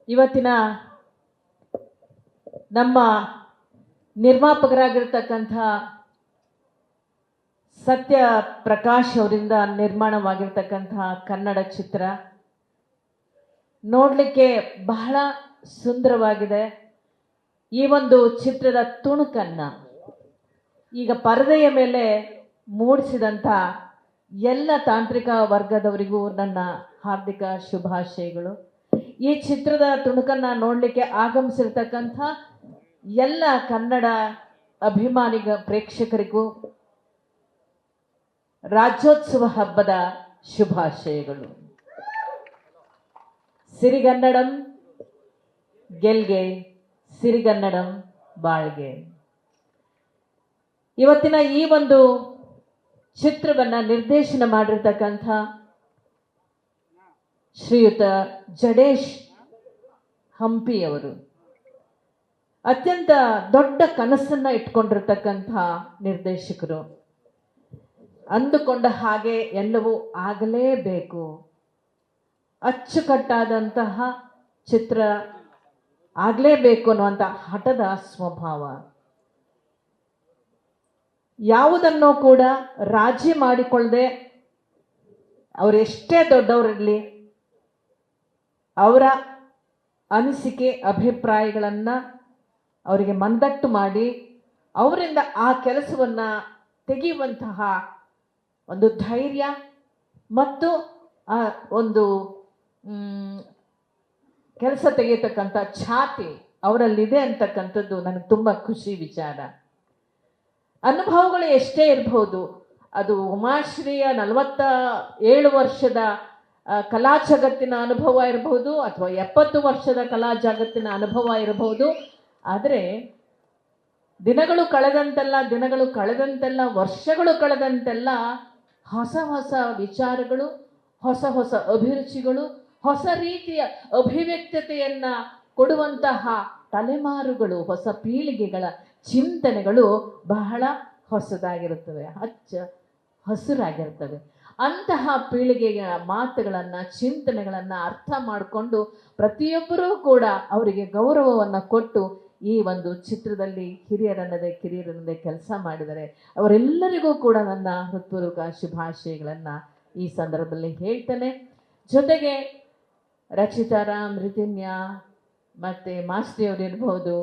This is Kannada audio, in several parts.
ಇವತ್ತಿನ ನಮ್ಮ ನಿರ್ಮಾಪಕರಾಗಿರ್ತಕ್ಕಂಥ ಸತ್ಯ ಪ್ರಕಾಶ್ ಅವರಿಂದ ನಿರ್ಮಾಣವಾಗಿರ್ತಕ್ಕಂತಹ ಕನ್ನಡ ಚಿತ್ರ ನೋಡಲಿಕ್ಕೆ ಬಹಳ ಸುಂದರವಾಗಿದೆ. ಈ ಒಂದು ಚಿತ್ರದ ತುಣುಕನ್ನ ಈಗ ಪರದೆಯ ಮೇಲೆ ಮೂಡಿಸಿದಂಥ ಎಲ್ಲ ತಾಂತ್ರಿಕ ವರ್ಗದವರಿಗೂ ನನ್ನ ಹಾರ್ದಿಕ ಶುಭಾಶಯಗಳು. ಈ ಚಿತ್ರದ ತುಣುಕನ್ನ ನೋಡಲಿಕ್ಕೆ ಆಗಮಿಸಿರ್ತಕ್ಕಂಥ ಎಲ್ಲ ಕನ್ನಡ ಅಭಿಮಾನಿಗ ಪ್ರೇಕ್ಷಕರಿಗೂ ರಾಜ್ಯೋತ್ಸವ ಹಬ್ಬದ ಶುಭಾಶಯಗಳು. ಸಿರಿಗನ್ನಡಂ ಗೆಲ್ಗೆ, ಸಿರಿಗನ್ನಡಂ ಬಾಳ್ಗೆ. ಇವತ್ತಿನ ಈ ಒಂದು ಚಿತ್ರವನ್ನ ನಿರ್ದೇಶನ ಮಾಡಿರ್ತಕ್ಕಂಥ ಶ್ರೀಯುತ ಜಡೇಶ್ ಹಂಪಿಯವರು ಅತ್ಯಂತ ದೊಡ್ಡ ಕನಸನ್ನ ಇಟ್ಕೊಂಡಿರ್ತಕ್ಕಂಥ ನಿರ್ದೇಶಕರು. ಅಂದುಕೊಂಡ ಹಾಗೆ ಎಲ್ಲವೂ ಆಗಲೇಬೇಕು, ಅಚ್ಚುಕಟ್ಟಾದಂತಹ ಚಿತ್ರ ಆಗಲೇಬೇಕು ಅನ್ನುವಂಥ ಹಠದ ಸ್ವಭಾವ. ಯಾವುದನ್ನು ಕೂಡ ರಾಜಿ ಮಾಡಿಕೊಳ್ಳದೆ ಅವರೆಷ್ಟೇ ದೊಡ್ಡವರಿರಲಿ ಅವರ ಅನಿಸಿಕೆ ಅಭಿಪ್ರಾಯಗಳನ್ನು ಅವರಿಗೆ ಮಂದಟ್ಟು ಮಾಡಿ ಅವರಿಂದ ಆ ಕೆಲಸವನ್ನು ತೆಗೆಯುವಂತಹ ಒಂದು ಧೈರ್ಯ ಮತ್ತು ಆ ಒಂದು ಕೆಲಸ ತೆಗೆಯತಕ್ಕಂಥ ಛಾತಿ ಅವರಲ್ಲಿದೆ ಅಂತಕ್ಕಂಥದ್ದು ನನಗೆ ತುಂಬ ಖುಷಿ ವಿಚಾರ. ಅನುಭವಗಳು ಎಷ್ಟೇ ಇರಬಹುದು, ಅದು ಉಮಾಶ್ರೀಯ 47 ವರ್ಷದ ಕಲಾ ಜಗತ್ತಿನ ಅನುಭವ ಇರಬಹುದು ಅಥವಾ 70 ವರ್ಷದ ಕಲಾ ಜಗತ್ತಿನ ಅನುಭವ ಇರಬಹುದು. ಆದರೆ ದಿನಗಳು ಕಳೆದಂತೆಲ್ಲ ವರ್ಷಗಳು ಕಳೆದಂತೆಲ್ಲ ಹೊಸ ಹೊಸ ವಿಚಾರಗಳು, ಹೊಸ ಹೊಸ ಅಭಿರುಚಿಗಳು, ಹೊಸ ರೀತಿಯ ಅಭಿವ್ಯಕ್ತತೆಯನ್ನ ಕೊಡುವಂತಹ ತಲೆಮಾರುಗಳು, ಹೊಸ ಪೀಳಿಗೆಗಳ ಚಿಂತನೆಗಳು ಬಹಳ ಹೊಸದಾಗಿರುತ್ತವೆ, ಹಚ್ಚ ಹಸುರಾಗಿರ್ತವೆ. ಅಂತಹ ಪೀಳಿಗೆಯ ಮಾತುಗಳನ್ನು, ಚಿಂತನೆಗಳನ್ನು ಅರ್ಥ ಮಾಡಿಕೊಂಡು ಪ್ರತಿಯೊಬ್ಬರೂ ಕೂಡ ಅವರಿಗೆ ಗೌರವವನ್ನು ಕೊಟ್ಟು ಈ ಒಂದು ಚಿತ್ರದಲ್ಲಿ ಹಿರಿಯರನ್ನದೇ ಕಿರಿಯರನ್ನದೇ ಕೆಲಸ ಮಾಡಿದರೆ ಅವರೆಲ್ಲರಿಗೂ ಕೂಡ ನನ್ನ ಹೃತ್ಪೂರ್ವಕ ಶುಭಾಶಯಗಳನ್ನು ಈ ಸಂದರ್ಭದಲ್ಲಿ ಹೇಳ್ತೇನೆ. ಜೊತೆಗೆ ರಚಿತಾರಾಮ್, ರಿತಿನ್ಯಾ ಮತ್ತು ಮಾಸ್ತಿಯವರು ಇರ್ಬೋದು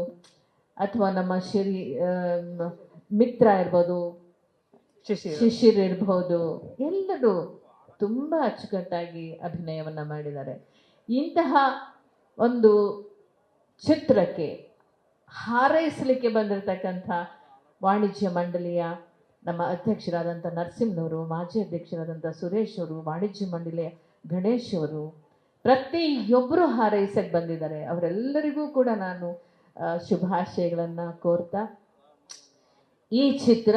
ಅಥವಾ ನಮ್ಮ ಮಿತ್ರ ಇರ್ಬೋದು, ಶಿಶಿರ್ ಇರ್ಬೋದು, ಎಲ್ಲರೂ ತುಂಬ ಅಚ್ಚುಕಟ್ಟಾಗಿ ಅಭಿನಯವನ್ನು ಮಾಡಿದ್ದಾರೆ. ಇಂತಹ ಒಂದು ಚಿತ್ರಕ್ಕೆ ಹಾರೈಸಲಿಕ್ಕೆ ಬಂದಿರತಕ್ಕಂಥ ವಾಣಿಜ್ಯ ಮಂಡಳಿಯ ನಮ್ಮ ಅಧ್ಯಕ್ಷರಾದಂಥ ನರಸಿಂಹನವರು, ಮಾಜಿ ಅಧ್ಯಕ್ಷರಾದಂಥ ಸುರೇಶ್ ಅವರು, ವಾಣಿಜ್ಯ ಮಂಡಳಿಯ ಗಣೇಶ್ ಅವರು, ಪ್ರತಿಯೊಬ್ಬರು ಹಾರೈಸಕ್ಕೆ ಬಂದಿದ್ದಾರೆ. ಅವರೆಲ್ಲರಿಗೂ ಕೂಡ ನಾನು ಶುಭಾಶಯಗಳನ್ನು ಕೋರ್ತಾ, ಈ ಚಿತ್ರ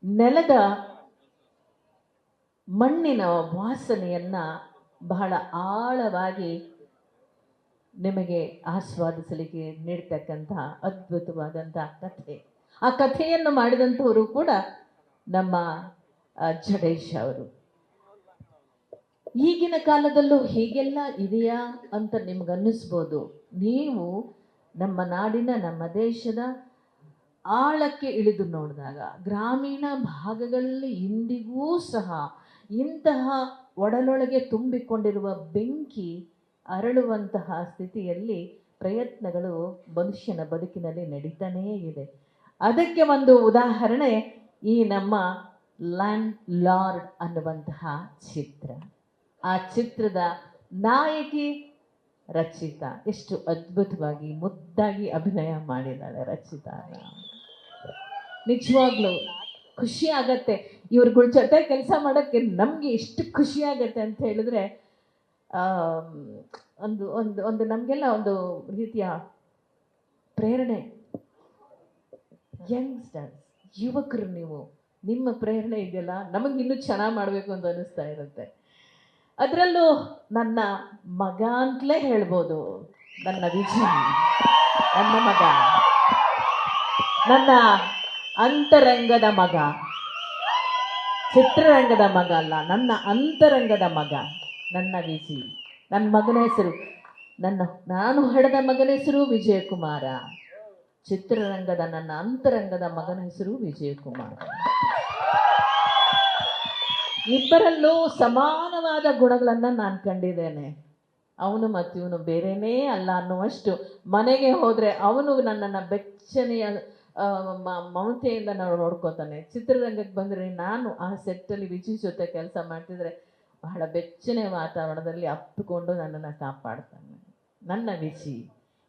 ನೆಲದ ಮಣ್ಣಿನ ವಾಸನೆಯನ್ನ ಬಹಳ ಆಳವಾಗಿ ನಿಮಗೆ ಆಸ್ವಾದಿಸಲಿಕ್ಕೆ ನೀಡ್ತಕ್ಕಂಥ ಅದ್ಭುತವಾದಂತಹ ಕಥೆ. ಆ ಕಥೆಯನ್ನು ಮಾಡಿದಂಥವರು ಕೂಡ ನಮ್ಮ ಜಡೇಶ್ ಅವರು. ಈಗಿನ ಕಾಲದಲ್ಲೂ ಹೀಗೆಲ್ಲ ಇದೆಯಾ ಅಂತ ನಿಮ್ಗನ್ನಿಸ್ಬೋದು. ನೀವು ನಮ್ಮ ನಾಡಿನ, ನಮ್ಮ ದೇಶದ ಆಳಕ್ಕೆ ಇಳಿದು ನೋಡಿದಾಗ ಗ್ರಾಮೀಣ ಭಾಗಗಳಲ್ಲಿ ಇಂದಿಗೂ ಸಹ ಇಂತಹ ಒಡಲೊಳಗೆ ತುಂಬಿಕೊಂಡಿರುವ ಬೆಂಕಿ ಅರಳುವಂತಹ ಸ್ಥಿತಿಯಲ್ಲಿ ಪ್ರಯತ್ನಗಳು ಮನುಷ್ಯನ ಬದುಕಿನಲ್ಲಿ ನಡೀತಾನೇ ಇದೆ. ಅದಕ್ಕೆ ಒಂದು ಉದಾಹರಣೆ ಈ ನಮ್ಮ ಲ್ಯಾಂಡ್ ಲಾರ್ಡ್ ಅನ್ನುವಂತಹ ಚಿತ್ರ. ಆ ಚಿತ್ರದ ನಾಯಕಿ ರಚಿತಾ ಎಷ್ಟು ಅದ್ಭುತವಾಗಿ ಮುದ್ದಾಗಿ ಅಭಿನಯ ಮಾಡಿದ್ದಾಳೆ. ರಚಿತಾ ನಿಜವಾಗ್ಲೂ ಖುಷಿ ಆಗತ್ತೆ ಇವ್ರಗಳ ಜೊತೆ ಕೆಲಸ ಮಾಡೋಕ್ಕೆ. ನಮಗೆ ಎಷ್ಟು ಖುಷಿ ಆಗತ್ತೆ ಅಂತ ಹೇಳಿದ್ರೆ ಒಂದು ಒಂದು ಒಂದು ನಮಗೆಲ್ಲ ಒಂದು ರೀತಿಯ ಪ್ರೇರಣೆ. ಯಂಗ್ಸ್ಟರ್ಸ್, ಯುವಕರು, ನೀವು ನಿಮ್ಮ ಪ್ರೇರಣೆ ಇದೆಯಲ್ಲ ನಮಗೆ ಇನ್ನೂ ಚೆನ್ನಾಗಿ ಮಾಡಬೇಕು ಅಂತ ಅನಿಸ್ತಾ ಇರುತ್ತೆ. ಅದರಲ್ಲೂ ನನ್ನ ಮಗ ಅಂತಲೇ ಹೇಳ್ಬೋದು, ನನ್ನ ವಿಜಯ್, ನನ್ನ ಮಗ, ನನ್ನ ಅಂತರಂಗದ ಮಗ, ಚಿತ್ರರಂಗದ ಮಗ ಅಲ್ಲ, ನನ್ನ ಅಂತರಂಗದ ಮಗ, ನನ್ನ ವಿಜಿ. ನನ್ನ ಮಗನ ಹೆಸರು, ನಾನು ಹಡೆದ ಮಗನ ಹೆಸರು ವಿಜಯಕುಮಾರ. ಚಿತ್ರರಂಗದ ನನ್ನ ಅಂತರಂಗದ ಮಗನ ಹೆಸರು ವಿಜಯಕುಮಾರ. ಇಬ್ಬರಲ್ಲೂ ಸಮಾನವಾದ ಗುಣಗಳನ್ನು ನಾನು ಕಂಡಿದ್ದೇನೆ. ಅವನು ಮತ್ತು ಇವನು ಬೇರೆನೇ ಅಲ್ಲ ಅನ್ನುವಷ್ಟು. ಮನೆಗೆ ಹೋದರೆ ಅವನು ನನ್ನನ್ನು ಬೆಚ್ಚನೆಯ ಮಮತೆಯಿಂದ ನಾವು ನೋಡ್ಕೋತಾನೆ. ಚಿತ್ರರಂಗಕ್ಕೆ ಬಂದರೆ ನಾನು ಆ ಸೆಟ್ಟಲ್ಲಿ ವಿಜಯ್ ಜೊತೆ ಕೆಲಸ ಮಾಡ್ತಿದ್ರೆ ಬಹಳ ಬೆಚ್ಚನೆ ವಾತಾವರಣದಲ್ಲಿ ಅಪ್ಪಿಕೊಂಡು ನನ್ನನ್ನು ಕಾಪಾಡ್ತಾನೆ. ನನ್ನ ವಿಜಿ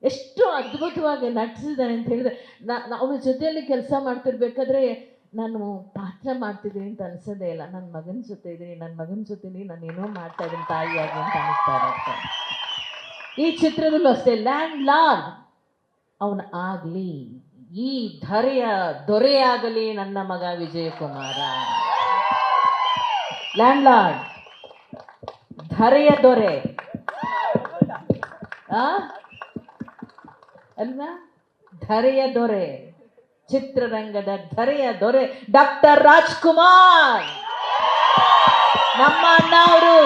ಎಷ್ಟು ಅದ್ಭುತವಾಗಿ ನಟಿಸಿದ್ದಾನೆ ಅಂತ ಹೇಳಿದ್ರೆ, ಅವನ ಜೊತೆಯಲ್ಲಿ ಕೆಲಸ ಮಾಡ್ತಿರ್ಬೇಕಾದ್ರೆ ನಾನು ಪಾತ್ರ ಮಾಡ್ತಿದ್ದೀನಿ ಅಂತ ಅನ್ಸೋದೇ ಇಲ್ಲ. ನನ್ನ ಮಗನ ಜೊತೆ ಇದ್ದೀನಿ, ನನ್ನ ಮಗನ ಜೊತೆಲಿ ನಾನು ಏನೋ ಮಾಡ್ತಾ ಇದ್ದೀನಿ ತಾಯಿಯಾಗಿ ಅಂತ ಅನಿಸ್ತಾ ಇರುತ್ತೆ. ಈ ಚಿತ್ರದಲ್ಲೂ ಅಷ್ಟೇ, ಲ್ಯಾಂಡ್ ಲಾರ್ಡ್ ಅವನು ಆಗಲಿ, ಈ ಧರೆಯ ದೊರೆಯಾಗಲಿ ನನ್ನ ಮಗ ವಿಜಯಕುಮಾರ. ಲ್ಯಾಂಡ್ ಲಾರ್ಡ್, ಧರೆಯ ದೊರೆ ಅಲ್ವಾ? ಧರೆಯ ದೊರೆ, ಚಿತ್ರರಂಗದ ಧರೆಯ ದೊರೆ ಡಾಕ್ಟರ್ ರಾಜ್ಕುಮಾರ್ ನಮ್ಮ ಅಣ್ಣ ಅವರು.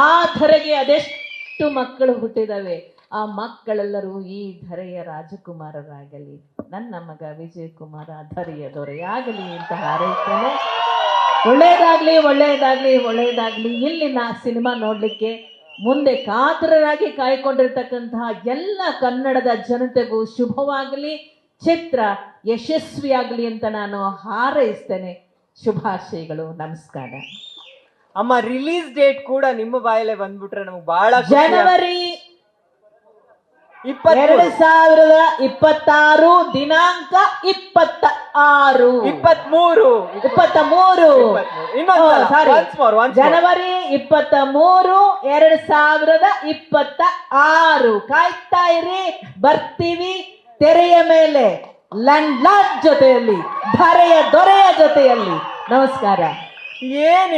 ಆ ಧರೆಗೆ ಅದೆಷ್ಟು ಮಕ್ಕಳು ಹುಟ್ಟಿದವೆ. ಆ ಮಕ್ಕಳೆಲ್ಲರೂ ಈ ಧರೆಯ ರಾಜಕುಮಾರರಾಗಲಿ, ನನ್ನ ಮಗ ವಿಜಯಕುಮಾರ ಧರೆಯ ದೊರೆಯಾಗಲಿ ಅಂತ ಹಾರೈಸ್ತೇನೆ. ಒಳ್ಳೆಯದಾಗ್ಲಿ, ಒಳ್ಳೆಯದಾಗ್ಲಿ, ಒಳ್ಳೆಯದಾಗ್ಲಿ. ಇಲ್ಲಿನ ಸಿನಿಮಾ ನೋಡಲಿಕ್ಕೆ ಮುಂದೆ ಕಾತರರಾಗಿ ಕಾಯ್ಕೊಂಡಿರ್ತಕ್ಕಂತಹ ಎಲ್ಲ ಕನ್ನಡದ ಜನತೆಗೂ ಶುಭವಾಗಲಿ, ಚಿತ್ರ ಯಶಸ್ವಿಯಾಗಲಿ ಅಂತ ನಾನು ಹಾರೈಸ್ತೇನೆ. ಶುಭಾಶಯಗಳು, ನಮಸ್ಕಾರ. ಅಮ್ಮ, ರಿಲೀಸ್ ಡೇಟ್ ಕೂಡ ನಿಮ್ಮ ಬಾಯಲ್ಲೇ ಬಂದ್ಬಿಟ್ರೆ ನಮ್ಗೆ ಬಹಳ ಜನವರಿ 2026 ದಿನಾಂಕ 23 ಜನವರಿ 23 2026. ಕಾಯ್ತಾ ಇರಿ, ಬರ್ತೀವಿ ತೆರೆಯ ಮೇಲೆ ಲ್ಯಾಂಡ್ ಲಾರ್ಡ್ ಜೊತೆಯಲ್ಲಿ, ಧರೆಯ ದೊರೆಯ ಜೊತೆಯಲ್ಲಿ. ನಮಸ್ಕಾರ. ಏನು